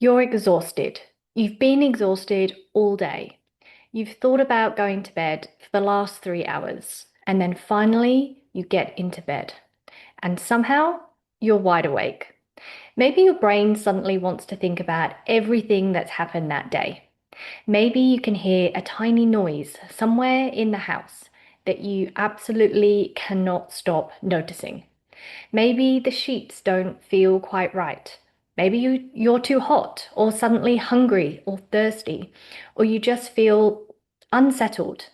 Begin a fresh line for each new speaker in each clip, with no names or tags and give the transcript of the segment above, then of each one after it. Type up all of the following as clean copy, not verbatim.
You're exhausted. You've been exhausted all day. You've thought about going to bed for the last 3 hours, and then finally you get into bed, and somehow you're wide awake. Maybe your brain suddenly wants to think about everything that's happened that day. Maybe you can hear a tiny noise somewhere in the house that you absolutely cannot stop noticing. Maybe the sheets don't feel quite right. Maybe you're too hot, or suddenly hungry, or thirsty, or you just feel unsettled.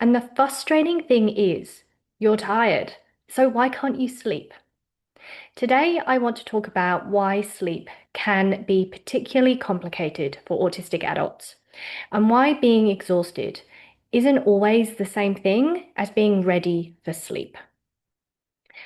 And the frustrating thing is, you're tired. So why can't you sleep? Today, I want to talk about why sleep can be particularly complicated for autistic adults, and why being exhausted isn't always the same thing as being ready for sleep.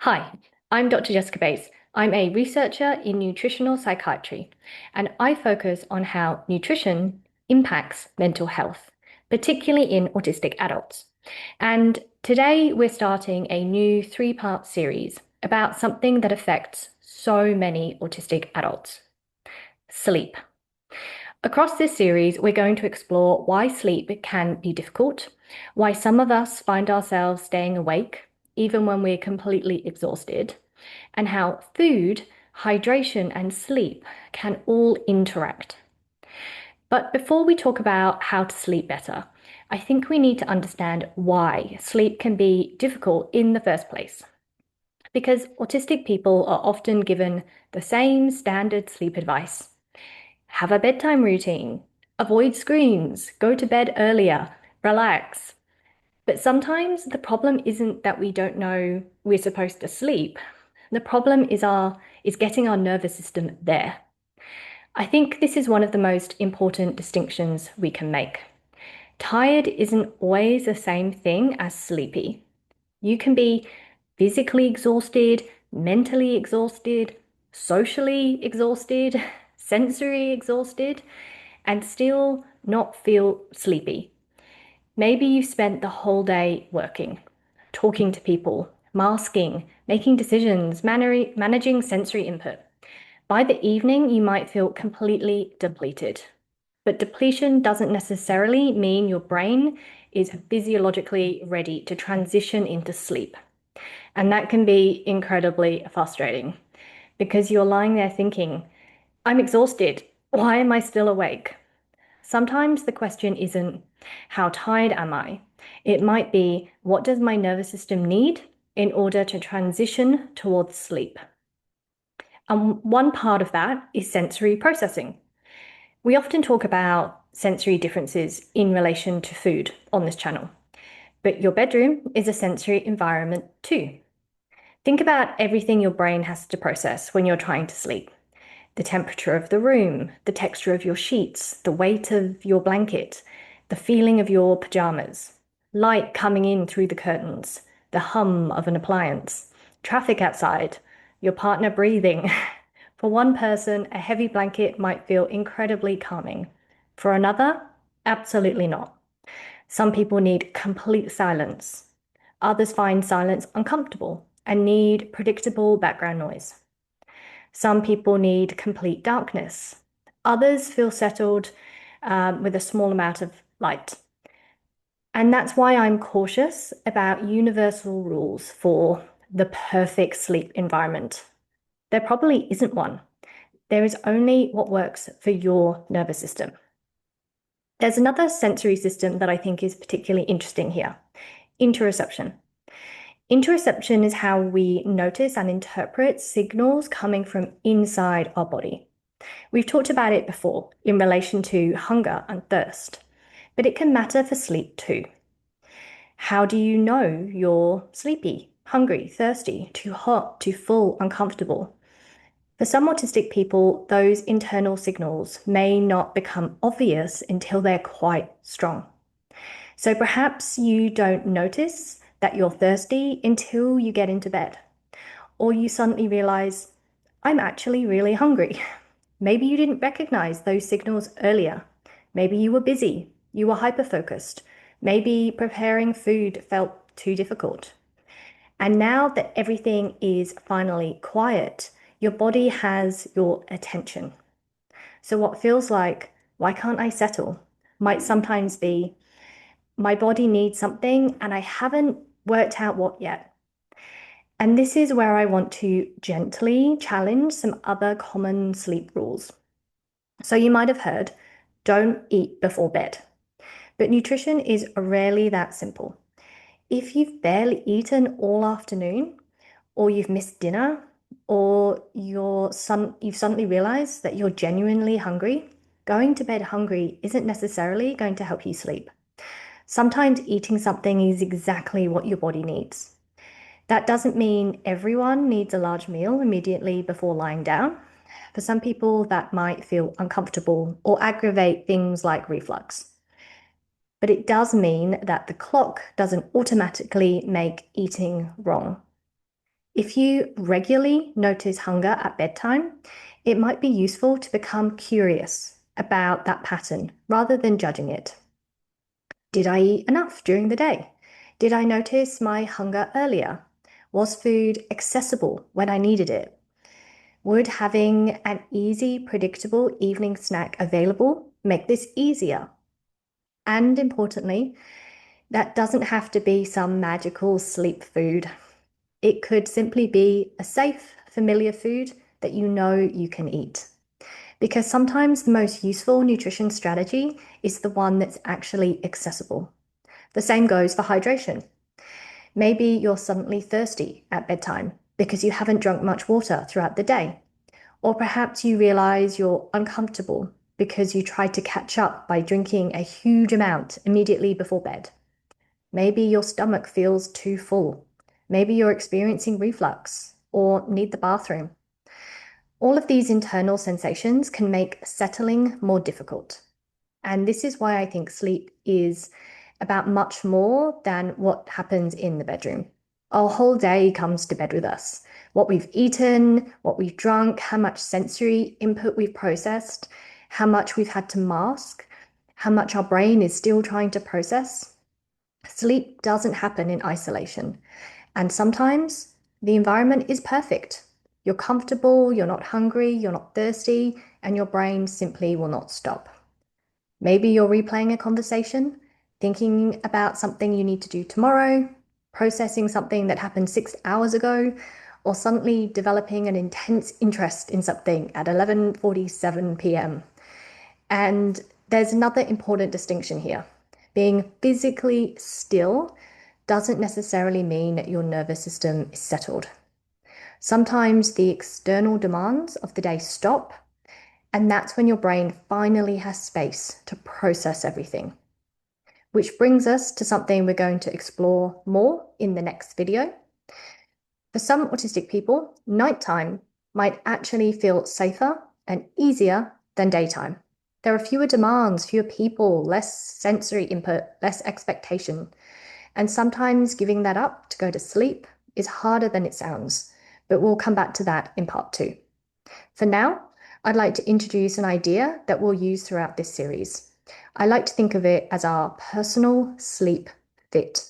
Hi, I'm Dr. Jessica Bates. I'm a researcher in nutritional psychiatry, and I focus on how nutrition impacts mental health, particularly in autistic adults. And today we're starting a new three-part series about something that affects so many autistic adults: sleep. Across this series, we're going to explore why sleep can be difficult, why some of us find ourselves staying awake even when we're completely exhausted, and how food, hydration, and sleep can all interact. But before we talk about how to sleep better, I think we need to understand why sleep can be difficult in the first place. Because autistic people are often given the same standard sleep advice: have a bedtime routine, avoid screens, go to bed earlier, relax. But sometimes the problem isn't that we don't know we're supposed to sleep. The problem is getting our nervous system there. I think this is one of the most important distinctions we can make. Tired isn't always the same thing as sleepy. You can be physically exhausted, mentally exhausted, socially exhausted, sensory exhausted, and still not feel sleepy. Maybe you spent the whole day working, talking to people, masking, making decisions, managing sensory input. By the evening, you might feel completely depleted. But depletion doesn't necessarily mean your brain is physiologically ready to transition into sleep. And that can be incredibly frustrating because you're lying there thinking, I'm exhausted. Why am I still awake? Sometimes the question isn't, how tired am I? It might be, what does my nervous system need in order to transition towards sleep? And one part of that is sensory processing. We often talk about sensory differences in relation to food on this channel, but your bedroom is a sensory environment too. Think about everything your brain has to process when you're trying to sleep: the temperature of the room, the texture of your sheets, the weight of your blanket, the feeling of your pajamas, light coming in through the curtains, the hum of an appliance, traffic outside, your partner breathing. For one person, a heavy blanket might feel incredibly calming. For another, absolutely not. Some people need complete silence. Others find silence uncomfortable and need predictable background noise. Some people need complete darkness. Others feel settled with a small amount of light. And that's why I'm cautious about universal rules for the perfect sleep environment. There probably isn't one. There is only what works for your nervous system. There's another sensory system that I think is particularly interesting here: interoception. Interoception is how we notice and interpret signals coming from inside our body. We've talked about it before in relation to hunger and thirst, but it can matter for sleep too. How do you know you're sleepy, hungry, thirsty, too hot, too full, uncomfortable? For some autistic people, those internal signals may not become obvious until they're quite strong. So perhaps you don't notice that you're thirsty until you get into bed, or you suddenly realize, I'm actually really hungry. Maybe you didn't recognize those signals earlier. Maybe you were busy, you were hyper-focused. Maybe preparing food felt too difficult. And now that everything is finally quiet, your body has your attention. So, what feels like, why can't I settle, might sometimes be, my body needs something and I haven't worked out what yet. And this is where I want to gently challenge some other common sleep rules. So, you might have heard, don't eat before bed. But nutrition is rarely that simple. If you've barely eaten all afternoon, or you've missed dinner, or you've suddenly realized that you're genuinely hungry, going to bed hungry isn't necessarily going to help you sleep. Sometimes eating something is exactly what your body needs. That doesn't mean everyone needs a large meal immediately before lying down. For some people, that might feel uncomfortable or aggravate things like reflux. But it does mean that the clock doesn't automatically make eating wrong. If you regularly notice hunger at bedtime, it might be useful to become curious about that pattern rather than judging it. Did I eat enough during the day? Did I notice my hunger earlier? Was food accessible when I needed it? Would having an easy, predictable evening snack available make this easier? And importantly, that doesn't have to be some magical sleep food. It could simply be a safe, familiar food that you know you can eat. Because sometimes the most useful nutrition strategy is the one that's actually accessible. The same goes for hydration. Maybe you're suddenly thirsty at bedtime because you haven't drunk much water throughout the day. Or perhaps you realize you're uncomfortable because you tried to catch up by drinking a huge amount immediately before bed. Maybe your stomach feels too full. Maybe you're experiencing reflux or need the bathroom. All of these internal sensations can make settling more difficult. And this is why I think sleep is about much more than what happens in the bedroom. Our whole day comes to bed with us. What we've eaten, what we've drunk, how much sensory input we've processed, how much we've had to mask, how much our brain is still trying to process. Sleep doesn't happen in isolation. And sometimes the environment is perfect. You're comfortable, you're not hungry, you're not thirsty, and your brain simply will not stop. Maybe you're replaying a conversation, thinking about something you need to do tomorrow, processing something that happened 6 hours ago, or suddenly developing an intense interest in something at 11:47 p.m. And there's another important distinction here. Being physically still doesn't necessarily mean your nervous system is settled. Sometimes the external demands of the day stop, and that's when your brain finally has space to process everything. Which brings us to something we're going to explore more in the next video. For some autistic people, nighttime might actually feel safer and easier than daytime. There are fewer demands, fewer people, less sensory input, less expectation. And sometimes giving that up to go to sleep is harder than it sounds, but we'll come back to that in part 2. For now, I'd like to introduce an idea that we'll use throughout this series. I like to think of it as our personal sleep fit.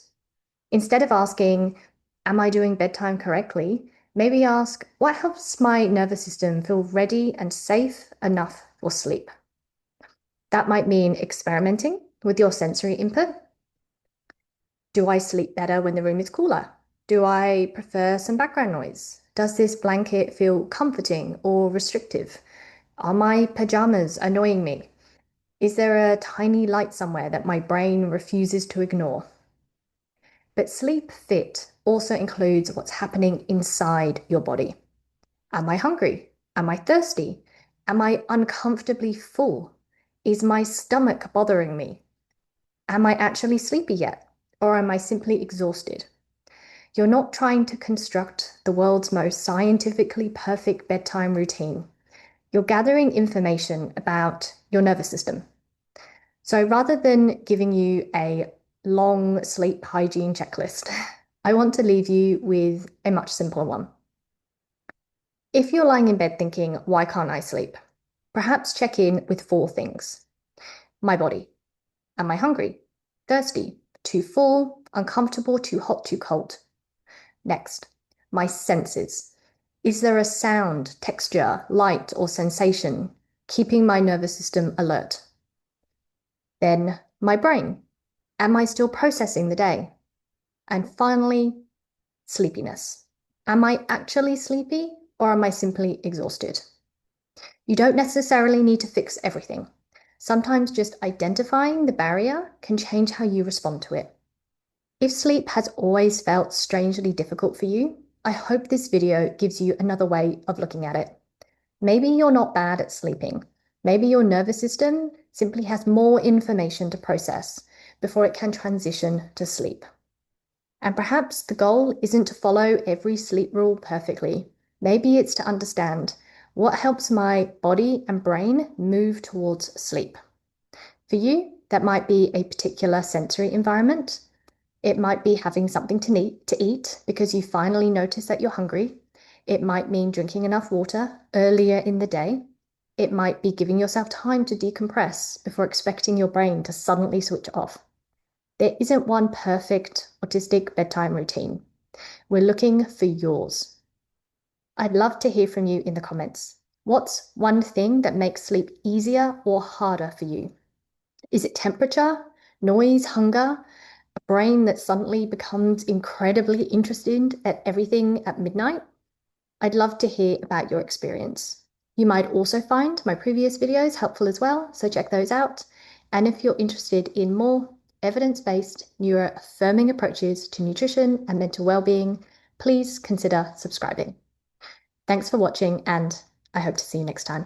Instead of asking, am I doing bedtime correctly? Maybe ask, what helps my nervous system feel ready and safe enough for sleep? That might mean experimenting with your sensory input. Do I sleep better when the room is cooler? Do I prefer some background noise? Does this blanket feel comforting or restrictive? Are my pajamas annoying me? Is there a tiny light somewhere that my brain refuses to ignore? But sleep fit also includes what's happening inside your body. Am I hungry? Am I thirsty? Am I uncomfortably full? Is my stomach bothering me? Am I actually sleepy yet? Or am I simply exhausted? You're not trying to construct the world's most scientifically perfect bedtime routine. You're gathering information about your nervous system. So rather than giving you a long sleep hygiene checklist, I want to leave you with a much simpler one. If you're lying in bed thinking, why can't I sleep? Perhaps check in with 4 things. My body. Am I hungry? Thirsty? Too full? Uncomfortable? Too hot? Too cold? Next, my senses. Is there a sound, texture, light, or sensation keeping my nervous system alert. Then my brain. Am I still processing the day? And finally, sleepiness. Am I actually sleepy or am I simply exhausted? You don't necessarily need to fix everything. Sometimes just identifying the barrier can change how you respond to it. If sleep has always felt strangely difficult for you, I hope this video gives you another way of looking at it. Maybe you're not bad at sleeping. Maybe your nervous system simply has more information to process before it can transition to sleep. And perhaps the goal isn't to follow every sleep rule perfectly. Maybe it's to understand what helps my body and brain move towards sleep. For you, that might be a particular sensory environment. It might be having something to eat because you finally notice that you're hungry. It might mean drinking enough water earlier in the day. It might be giving yourself time to decompress before expecting your brain to suddenly switch off. There isn't one perfect autistic bedtime routine. We're looking for yours. I'd love to hear from you in the comments. What's one thing that makes sleep easier or harder for you? Is it temperature, noise, hunger, a brain that suddenly becomes incredibly interested at everything at midnight? I'd love to hear about your experience. You might also find my previous videos helpful as well, so check those out. And if you're interested in more evidence-based neuro-affirming approaches to nutrition and mental well-being, please consider subscribing. Thanks for watching, and I hope to see you next time.